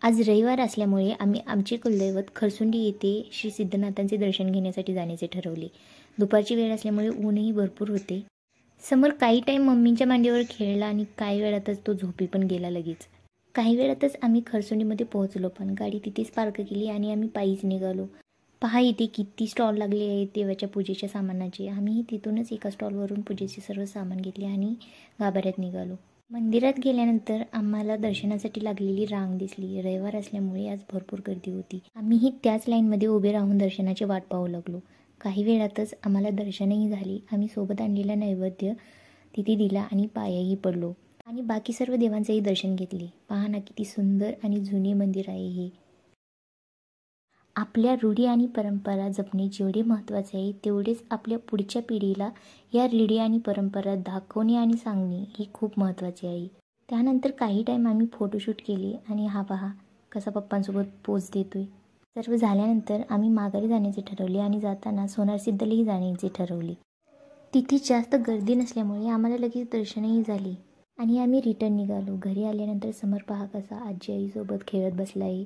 आज रविवार असल्यामुळे आम्ही आमचे कुलदैवत खरसुंडी येथे श्री सिद्धनाथांचे दर्शन घेण्यासाठी जाण्याचे ठरवले. दुपारची वेळ असल्यामुळे ऊनही भरपूर होते. समोर काही टाईम मम्मींच्या मांडीवर खेळला आणि काही वेळातच तो झोपी पण गेला लगेच. काही वेळातच आम्ही खरसुंडीमध्ये पोहोचलो, पण गाडी तिथेच पार्क केली आणि आम्ही पायीच निघालो. पहा इथे किती स्टॉल लागले आहेत देवाच्या पूजेच्या सामानाचे. आम्ही तिथूनच एका स्टॉलवरून पूजेचे सर्व सामान घेतले आणि गाभाऱ्यात निघालो. मंदिरात गेल्यानंतर आम्हाला दर्शनासाठी लागलेली रांग दिसली. रविवार असल्यामुळे आज भरपूर गर्दी होती. आम्हीही त्याच लाईनमध्ये उभे राहून दर्शनाची वाट पाहू लागलो. काही वेळातच आम्हाला दर्शनही झाली. आम्ही सोबत आणलेला नैवेद्य तिथे दिला आणि पायाही पडलो आणि बाकी सर्व देवांचेही दर्शन घेतले. पहा ना किती सुंदर आणि जुने मंदिर आहे हे. आपल्या रूढी आणि परंपरा जपणे जेवढे महत्त्वाचे आहे, तेवढेच आपल्या पुढच्या पिढीला या रूढी आणि परंपरा दाखवणे आणि सांगणे हे खूप महत्त्वाचे आहे. त्यानंतर काही टाईम आम्ही फोटोशूट केले आणि हा पहा कसा पप्पांसोबत पोज देतोय. सर्व झाल्यानंतर आम्ही माघारी जाण्याचे ठरवले आणि जाताना सोनारसिद्धलाही जाण्याचे ठरवले. तिथे जास्त गर्दी नसल्यामुळे आम्हाला लगेच दर्शनही झाले आणि आम्ही रिटर्न निघालो. घरी आल्यानंतर समर पहा कसा आजी आईसोबत खेळत बसला आहे.